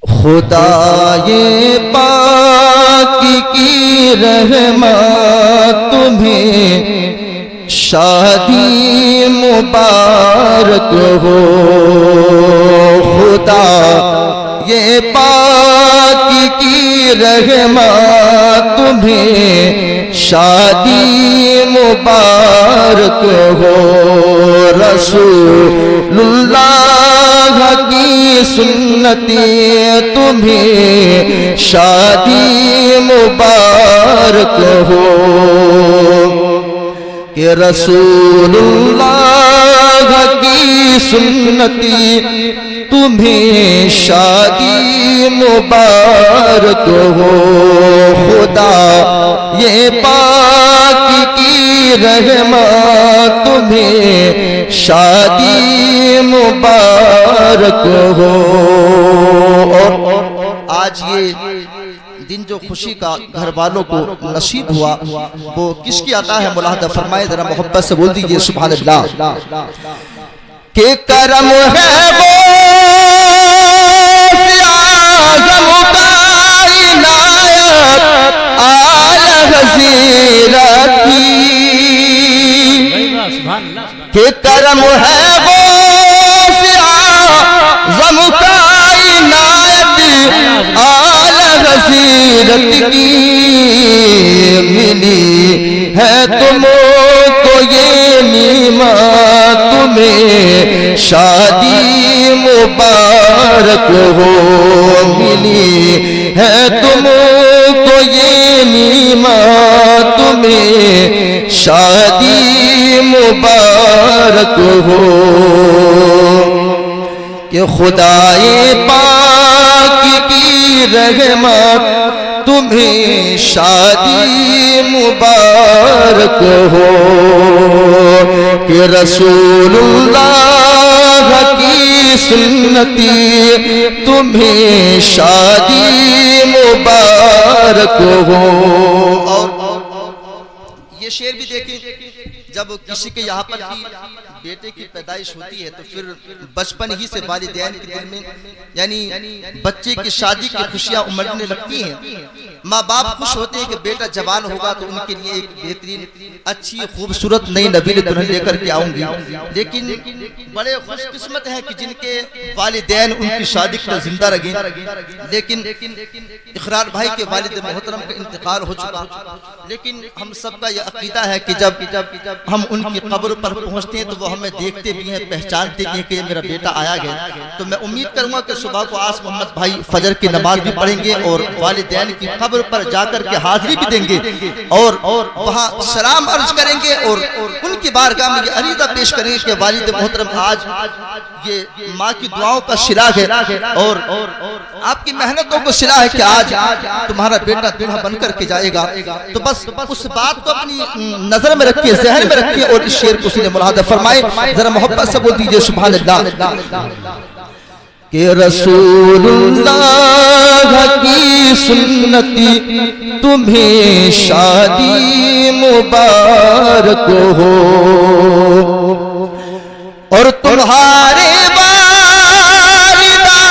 खुदाए पाक की रहमत तुम्हें शादी मुबारक हो। खुदा ये पाक की रहमत तुम्हें शादी मुबारक हो। रसूलुल्लाह की सुन्नती तुम्हें शादी मुबारक हो। कि रसूलुल्लाह की सुन्नती तुम्हें शादी मुबारक हो। खुदा ये पाक की रहमत तुम्हें शादी मुबारक हो। और आज ये दिन जो खुशी का घर वालों को नसीब हुआ वो किसकी अता है? मुलाहदा फरमाए, जरा मोहब्बत से बोल दीजिए सुभान अल्लाह। के करम है वो आज़म कायनात आला हज़ीरत के करम है वो आज़म कायनात आला हज़ीरत की मिली है तुमको ये नीमत तुम्हें शादी मुबारक हो। मिली है तुमको ये नीमत तुम्हें शादी मुबारक हो। कि खुदाए पाक की रहमत तुम्हें शादी मुबारक हो। कि रसूलुल्लाह की सुन्नती तुम्हें शादी मुबारक हो। और ये शेर भी देखें, जब किसी के यहाँ पर बेटे की पैदाइश होती है तो फिर बचपन ही से वालिदैन के दिल में यानी बच्चे की शादी की खुशियां उमड़ने लगती हैं। माँ बाप खुश होते हैं कि बेटा जवान होगा तो उनके लिए एक बेहतरीन अच्छी खूबसूरत नई नबील दुल्हन लेकर के आऊंगी। लेकिन बड़े खुशकिस्मत हैं कि जिनके वालिदैन उनकी शादी के जिंदा रहे। लेकिन इकरार भाई के वालिद मोहतरम का इंतकाल हो चुका। लेकिन हम सबका यह अकीदा है कि जब हम उनकी कब्र पर पहुंचते हैं तो वो हमें देखते भी हैं, पहचानते भी हैं कि मेरा बेटा आया गया। तो मैं उम्मीद करूंगा कि सुबह को आस मोहम्मद भाई फजर की नमाज भी पढ़ेंगे और वालिदैन की कब्र पर जाकर के हाजिरी भी देंगे और वहां सलाम अर्ज करेंगे और उनकी बारगाह में ये अरीज़ा पेश करेंगे कि वालिद मोहतरम आज ये माँ की दुआओं का सिला है और आपकी मेहनतों को सिला है कि आज तुम्हारा बेटा दूल्हा बनकर के जाएगा। तो बस उस बात को अपनी नजर में रखिए, ज़हन में रखिए और इस शेर को सीधे मुलाहदा फरमाए, जरा मोहब्बत से बोल दीजिए सुभान अल्लाह। कि रसूलुल्लाह की सुन्नती तुम्हें शादी मुबारक हो। और तुम्हारे वालिदा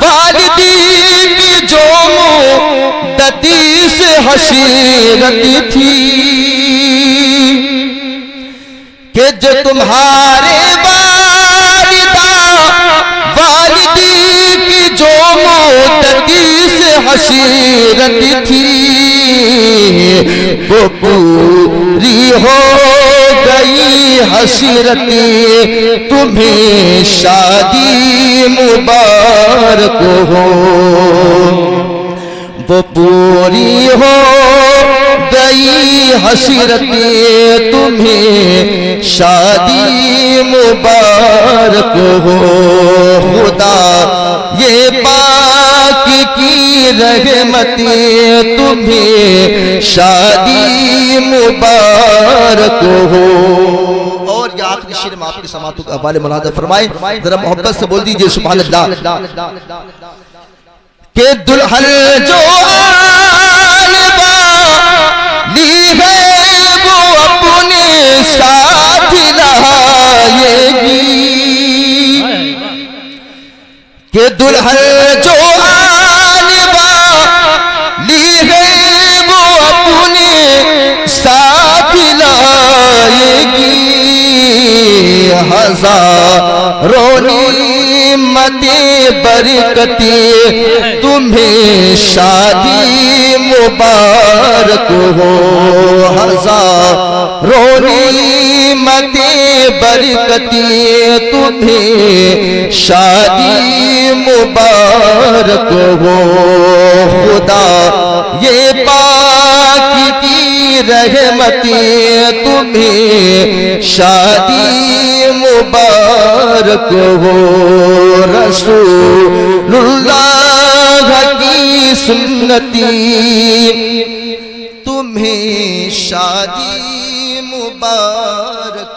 वालिदी की जो मुद्दती से हसीरत थी कि जो तुम्हारे वालिदा वालिदी की जो मुद्दती से हसीरत थी वो पूरी हो गई हसीरती तुम्हें शादी मुबारक हो। वो पूरी हो गई हसीरती तुम्हें शादी मुबारक हो। खुदा ये पाक की रहमती तुम्हें शादी मुबारक हो। और ये आखिरी शेर में आपके समातों के हवाले मुलाहजा फरमाए, जरा मोहब्बत से बोल दीजिए सुभान अल्लाह। के दुल्हन जो ली है वो अपने साथ ला कि दुल्हन जो आने वाली है वो अपने साथ लाएगी। हजारों नियमतें बरकतें तुम्हें शादी मुबारक हो। हजारों नियमतें बरकतें तुम्हें शादी मुबारक हो। खुदा ये पाक की रहमतें तुम्हें शादी मुबारक हो। रसूलुल्लाह की सुन्नती तुम्हें शादी मुबारक